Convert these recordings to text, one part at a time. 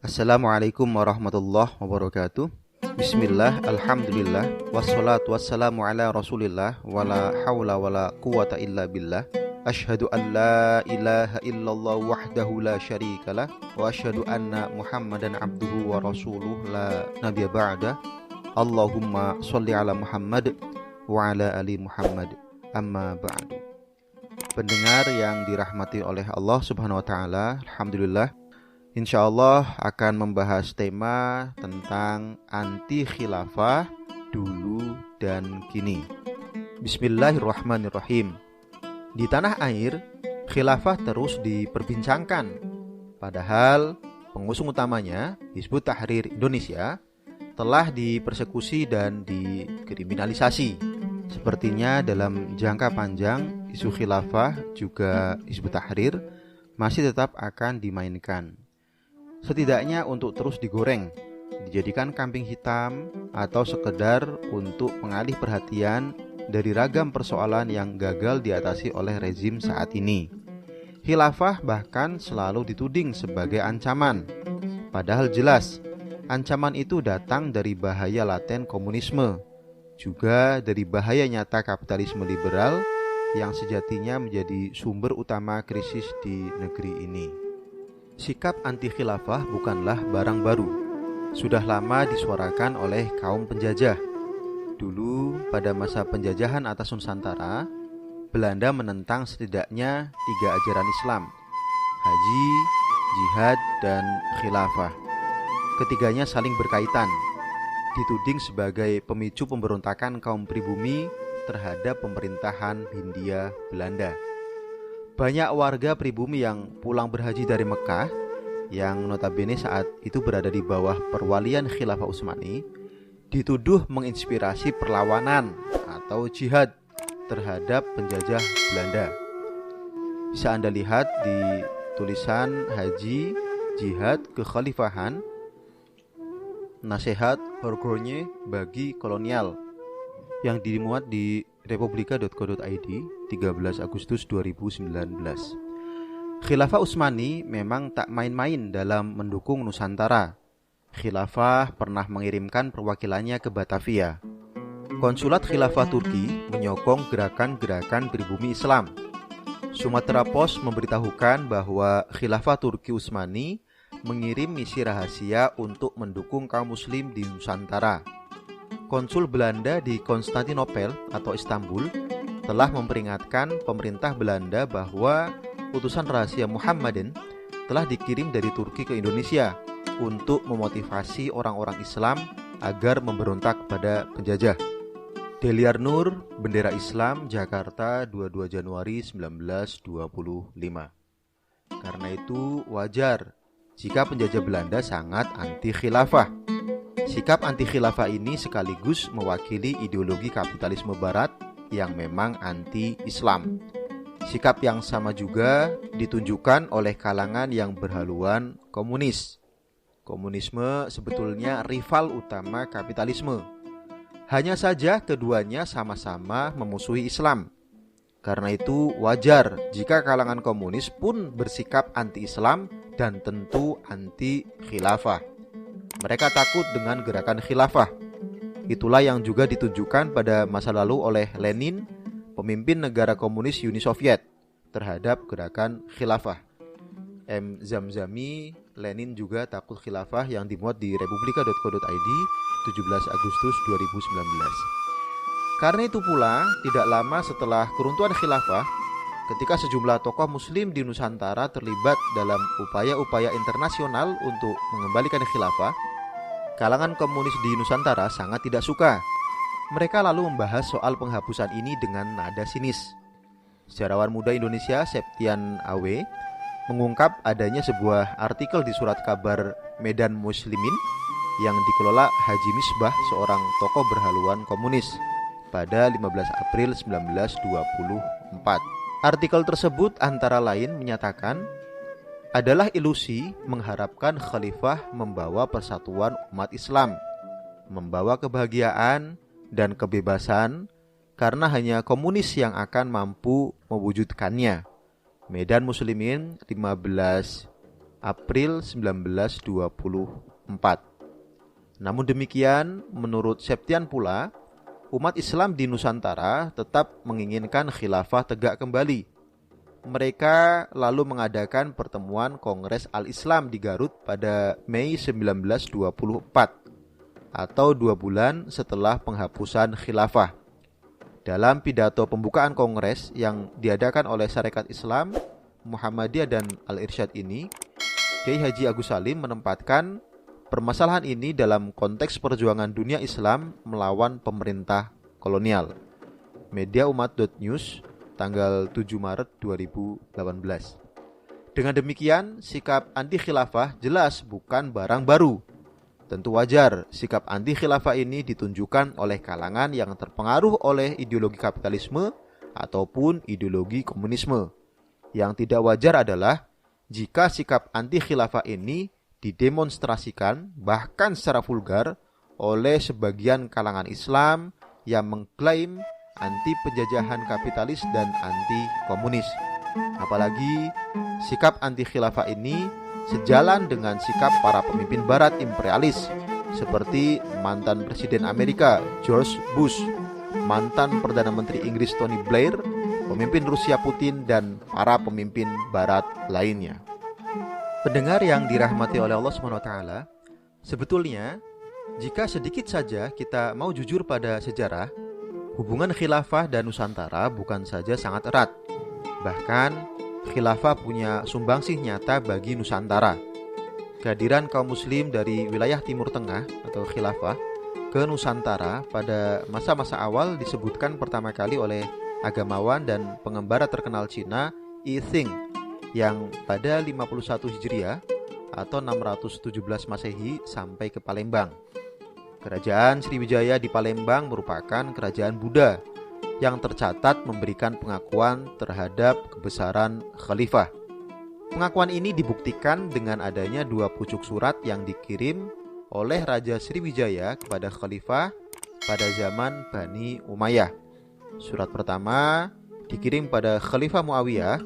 Assalamualaikum warahmatullahi wabarakatuh. Bismillah, alhamdulillah, wassalatu wassalamu ala rasulillah, wala hawla wala quwata illa billah. Ashhadu an la ilaha illallah wahdahu la syarikalah, wa ashhadu anna muhammadan abduhu wa rasuluh la nabiyya ba'da. Allahumma sholli ala Muhammad wa ala ali Muhammad, amma ba'du. Pendengar yang dirahmati oleh Allah subhanahu wa ta'ala, alhamdulillah, InsyaAllah akan membahas tema tentang anti khilafah dulu dan kini. Bismillahirrahmanirrahim. Di tanah air, khilafah terus diperbincangkan. Padahal pengusung utamanya, Hizbut Tahrir Indonesia, telah dipersekusi dan dikriminalisasi. Sepertinya dalam jangka panjang, isu khilafah juga Hizbut Tahrir masih tetap akan dimainkan. Setidaknya untuk terus digoreng, dijadikan kambing hitam, atau sekedar untuk mengalih perhatian dari ragam persoalan yang gagal diatasi oleh rezim saat ini. Khilafah bahkan selalu dituding sebagai ancaman. Padahal jelas, ancaman itu datang dari bahaya laten komunisme, juga dari bahaya nyata kapitalisme liberal yang sejatinya menjadi sumber utama krisis di negeri ini. Sikap anti-khilafah bukanlah barang baru. Sudah lama disuarakan oleh kaum penjajah. Dulu, pada masa penjajahan atas Nusantara, Belanda menentang setidaknya 3 ajaran Islam: haji, jihad, dan khilafah. Ketiganya saling berkaitan, dituding sebagai pemicu pemberontakan kaum pribumi terhadap pemerintahan Hindia Belanda. Banyak warga pribumi yang pulang berhaji dari Mekah, yang notabene saat itu berada di bawah perwalian Khilafah Utsmani, dituduh menginspirasi perlawanan atau jihad terhadap penjajah Belanda. Bisa Anda lihat di tulisan Haji, Jihad, Kekhalifahan, Nasihat Horgogne bagi Kolonial yang dimuat di republika.co.id 13 Agustus 2019. Khilafah Utsmani memang tak main-main dalam mendukung Nusantara. Khilafah pernah mengirimkan perwakilannya ke Batavia. Konsulat Khilafah Turki menyokong gerakan-gerakan pribumi Islam. Sumatera Pos memberitahukan bahwa Khilafah Turki Utsmani mengirim misi rahasia untuk mendukung kaum muslim di Nusantara. Konsul Belanda di Konstantinopel atau Istanbul telah memperingatkan pemerintah Belanda bahwa utusan rahasia Muhammadin telah dikirim dari Turki ke Indonesia untuk memotivasi orang-orang Islam agar memberontak pada penjajah. Deliar Nur, Bendera Islam, Jakarta, 22 Januari 1925. Karena itu wajar jika penjajah Belanda sangat anti khilafah. Sikap anti-khilafah ini sekaligus mewakili ideologi kapitalisme barat yang memang anti-Islam. Sikap yang sama juga ditunjukkan oleh kalangan yang berhaluan komunis. Komunisme sebetulnya rival utama kapitalisme. Hanya saja keduanya sama-sama memusuhi Islam. Karena itu wajar jika kalangan komunis pun bersikap anti-Islam dan tentu anti-khilafah. Mereka takut dengan gerakan khilafah. Itulah yang juga ditunjukkan pada masa lalu oleh Lenin, pemimpin negara komunis Uni Soviet, terhadap gerakan khilafah. M. Zamzami, Lenin juga takut khilafah yang dimuat di republika.co.id 17 Agustus 2019. Karena itu pula, tidak lama setelah keruntuhan khilafah, ketika sejumlah tokoh muslim di Nusantara terlibat dalam upaya-upaya internasional untuk mengembalikan khilafah, kalangan komunis di Nusantara sangat tidak suka. Mereka lalu membahas soal penghapusan ini dengan nada sinis. Sejarawan muda Indonesia Septian Awe mengungkap adanya sebuah artikel di surat kabar Medan Muslimin yang dikelola Haji Misbah, seorang tokoh berhaluan komunis, pada 15 April 1924. Artikel tersebut antara lain menyatakan adalah ilusi mengharapkan khalifah membawa persatuan umat Islam, membawa kebahagiaan dan kebebasan, karena hanya komunis yang akan mampu mewujudkannya. Medan Muslimin 15 April 1924. Namun demikian, menurut Septian pula, umat Islam di Nusantara tetap menginginkan khilafah tegak kembali. Mereka lalu mengadakan pertemuan Kongres Al-Islam di Garut pada Mei 1924 atau 2 bulan setelah penghapusan khilafah. Dalam pidato pembukaan kongres yang diadakan oleh Sarekat Islam, Muhammadiyah dan Al-Irsyad ini, Kiai Haji Agus Salim menempatkan permasalahan ini dalam konteks perjuangan dunia Islam melawan pemerintah kolonial. Media Umat.News tanggal 7 Maret 2018. Dengan demikian, sikap anti khilafah jelas bukan barang baru. Tentu wajar sikap anti khilafah ini ditunjukkan oleh kalangan yang terpengaruh oleh ideologi kapitalisme ataupun ideologi komunisme. Yang tidak wajar adalah jika sikap anti khilafah ini didemonstrasikan bahkan secara vulgar oleh sebagian kalangan Islam yang mengklaim anti penjajahan kapitalis dan anti komunis. Apalagi sikap anti khilafah ini sejalan dengan sikap para pemimpin barat imperialis seperti mantan Presiden Amerika George Bush, mantan Perdana Menteri Inggris Tony Blair, pemimpin Rusia Putin, dan para pemimpin barat lainnya. Pendengar yang dirahmati oleh Allah SWT, sebetulnya jika sedikit saja kita mau jujur pada sejarah, hubungan khilafah dan Nusantara bukan saja sangat erat. Bahkan, khilafah punya sumbangsih nyata bagi Nusantara. Kehadiran kaum muslim dari wilayah Timur Tengah atau khilafah ke Nusantara pada masa-masa awal disebutkan pertama kali oleh agamawan dan pengembara terkenal Cina Yi Xing yang pada 51 Hijriah atau 617 Masehi sampai ke Palembang. Kerajaan Sriwijaya di Palembang merupakan kerajaan Buddha yang tercatat memberikan pengakuan terhadap kebesaran khalifah. Pengakuan ini dibuktikan dengan adanya 2 pucuk surat yang dikirim oleh Raja Sriwijaya kepada khalifah pada zaman Bani Umayyah. Surat pertama dikirim pada Khalifah Muawiyah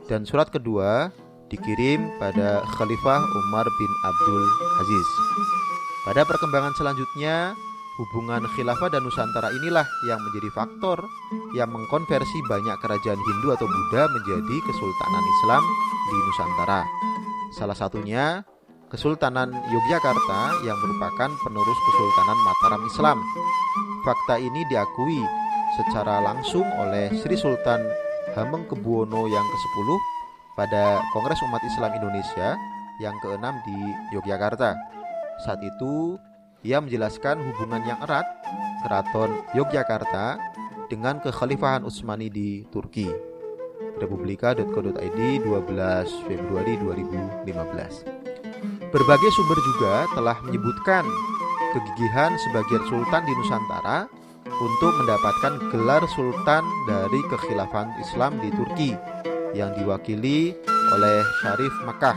dan surat kedua dikirim pada Khalifah Umar bin Abdul Aziz. Pada perkembangan selanjutnya, hubungan khilafah dan Nusantara inilah yang menjadi faktor yang mengkonversi banyak kerajaan Hindu atau Buddha menjadi kesultanan Islam di Nusantara. Salah satunya Kesultanan Yogyakarta yang merupakan penerus Kesultanan Mataram Islam. Fakta ini diakui secara langsung oleh Sri Sultan Hamengkubuwono yang ke-10 pada Kongres Umat Islam Indonesia yang ke-6 di Yogyakarta. Saat itu, ia menjelaskan hubungan yang erat Keraton Yogyakarta dengan kekhalifahan Utsmani di Turki. Republika.co.id 12 Februari 2015. Berbagai sumber juga telah menyebutkan kegigihan sebagian sultan di Nusantara untuk mendapatkan gelar sultan dari kekhilafahan Islam di Turki yang diwakili oleh Syarif Makkah.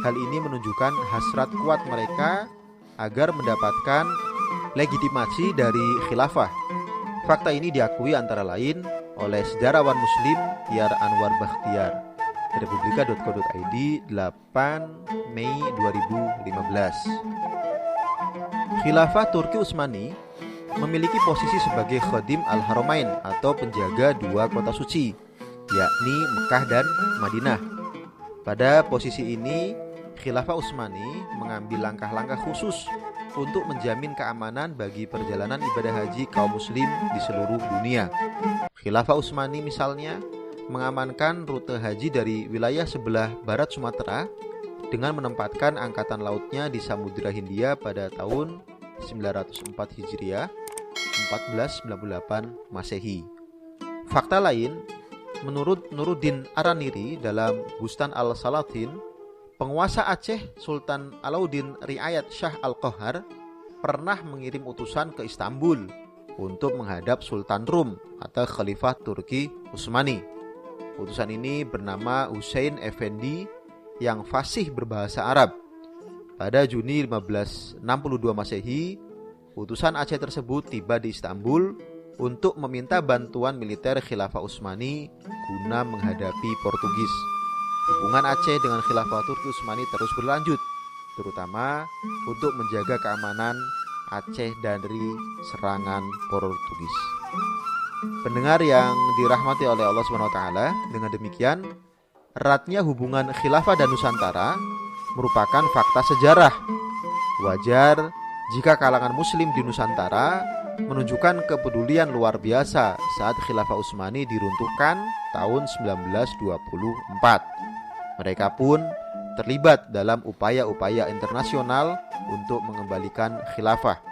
Hal ini menunjukkan hasrat kuat mereka agar mendapatkan legitimasi dari khilafah. Fakta ini diakui antara lain oleh sejarawan Muslim Tiar Anwar Bakhtiar. Republika.co.id 8 Mei 2015. Khilafah Turki Utsmani memiliki posisi sebagai Khadim Al-Haramain atau penjaga 2 kota suci, yakni Mekah dan Madinah. Pada posisi ini, Khilafah Utsmani mengambil langkah-langkah khusus untuk menjamin keamanan bagi perjalanan ibadah haji kaum muslim di seluruh dunia. Khilafah Utsmani misalnya mengamankan rute haji dari wilayah sebelah barat Sumatera dengan menempatkan angkatan lautnya di Samudra Hindia pada tahun 904 Hijriah 1498 Masehi. Fakta lain, menurut Nuruddin Araniri dalam Bustan al-Salatin, penguasa Aceh Sultan Alauddin Riayat Shah Al-Qahar pernah mengirim utusan ke Istanbul untuk menghadap Sultan Rum atau Khalifah Turki Utsmani. Utusan ini bernama Hussein Effendi yang fasih berbahasa Arab. Pada Juni 1562 Masehi, utusan Aceh tersebut tiba di Istanbul untuk meminta bantuan militer Khilafah Utsmani guna menghadapi Portugis. hubungan Aceh dengan Khilafah Turki Utsmani terus berlanjut, terutama untuk menjaga keamanan Aceh dari serangan Portugis. Pendengar yang dirahmati oleh Allah SWT, dengan demikian eratnya hubungan Khilafah dan Nusantara merupakan fakta sejarah. Wajar jika kalangan Muslim di Nusantara menunjukkan kepedulian luar biasa saat Khilafah Utsmani diruntuhkan tahun 1924. Mereka pun terlibat dalam upaya-upaya internasional untuk mengembalikan khilafah.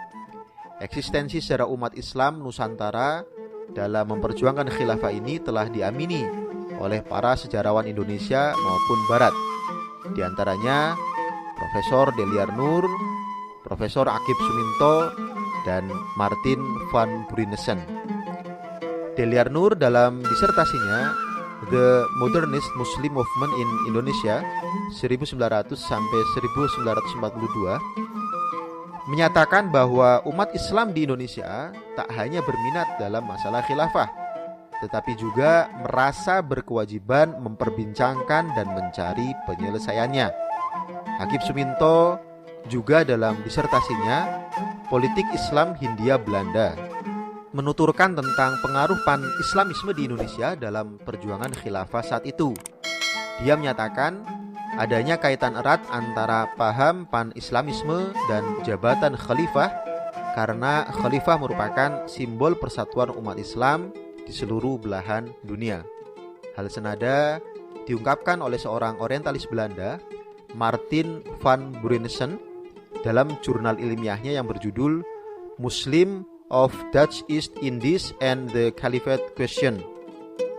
Eksistensi secara umat Islam Nusantara dalam memperjuangkan khilafah ini telah diamini oleh para sejarawan Indonesia maupun Barat. Di antaranya Profesor Deliar Nur, Profesor Akip Suminto, dan Martin van Brunesen. Deliar Nur dalam disertasinya The Modernist Muslim Movement in Indonesia 1900 sampai 1942 menyatakan bahwa umat Islam di Indonesia tak hanya berminat dalam masalah khilafah, tetapi juga merasa berkewajiban memperbincangkan dan mencari penyelesaiannya. Akip Suminto juga dalam disertasinya Politik Islam Hindia Belanda menuturkan tentang pengaruh pan-Islamisme di Indonesia dalam perjuangan khilafah saat itu. Dia menyatakan adanya kaitan erat antara paham pan-Islamisme dan jabatan khalifah karena khalifah merupakan simbol persatuan umat Islam di seluruh belahan dunia. Hal senada diungkapkan oleh seorang orientalis Belanda, Martin van Brunesen, dalam jurnal ilmiahnya yang berjudul Muslim of Dutch East Indies and the Caliphate Question,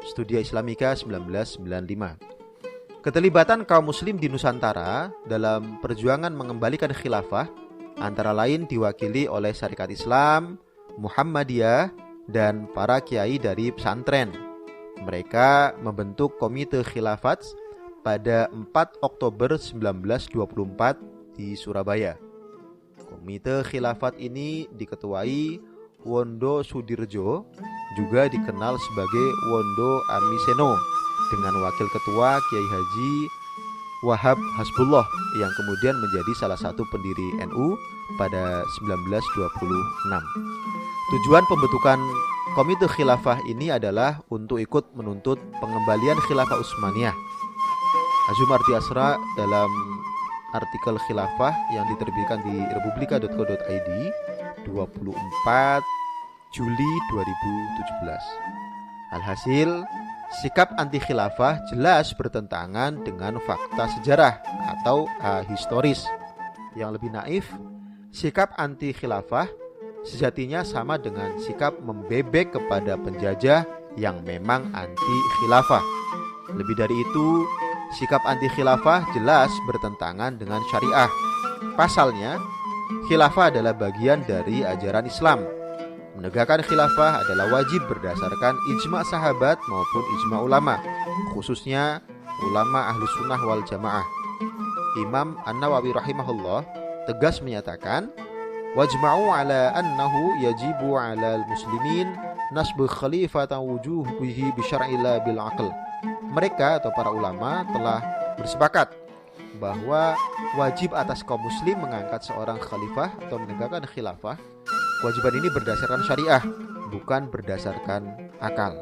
Studia Islamica 1995. Keterlibatan kaum muslim di Nusantara dalam perjuangan mengembalikan khilafah antara lain diwakili oleh Syarikat Islam, Muhammadiyah, dan para kiai dari pesantren. Mereka membentuk Komite Khilafat pada 4 Oktober 1924 di Surabaya. Komite Khilafat ini diketuai Wondo Sudirjo, juga dikenal sebagai Wondo Amiseno, dengan wakil ketua Kiai Haji Wahab Hasbullah yang kemudian menjadi salah satu pendiri NU pada 1926. Tujuan pembentukan Komite Khilafah ini adalah untuk ikut menuntut pengembalian Khilafah Utsmaniyah. Azumardi Asra dalam artikel Khilafah yang diterbitkan di republika.co.id 24 Juli 2017. Alhasil, sikap anti khilafah jelas bertentangan dengan fakta sejarah atau historis. Yang lebih naif, sikap anti khilafah sejatinya sama dengan sikap membebek kepada penjajah yang memang anti khilafah. Lebih dari itu, sikap anti khilafah jelas bertentangan dengan syariah. Pasalnya, khilafah adalah bagian dari ajaran Islam. Menegakkan khilafah adalah wajib berdasarkan ijma' sahabat maupun ijma' ulama, khususnya ulama ahlus sunnah wal jamaah. Imam An-Nawawi rahimahullah tegas menyatakan, wajma'u ala annahu yajibu ala al-muslimin nasbu khalifatan wujuhihi bisyar'ila bil aql. Mereka atau para ulama telah bersepakat bahwa wajib atas kaum muslim mengangkat seorang khalifah atau menegakkan khilafah. Kewajiban ini berdasarkan syariah, bukan berdasarkan akal.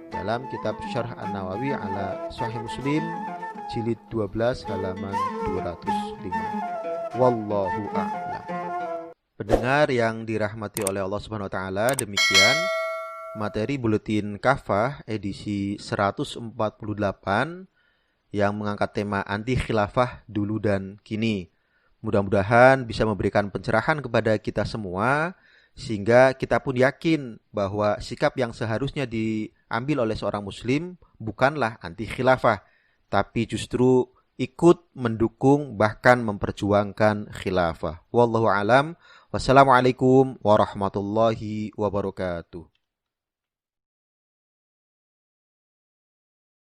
Dalam kitab Syarh An-Nawawi ala Sahih Muslim, jilid 12 halaman 205. Wallahu a'lam. Pendengar yang dirahmati oleh Allah Subhanahu wa taala, demikian materi buletin Kafah edisi 148 yang mengangkat tema anti khilafah dulu dan kini. Mudah-mudahan bisa memberikan pencerahan kepada kita semua, sehingga kita pun yakin bahwa sikap yang seharusnya diambil oleh seorang muslim bukanlah anti khilafah, tapi justru ikut mendukung bahkan memperjuangkan khilafah. Wallahu alam. Wassalamualaikum warahmatullahi wabarakatuh.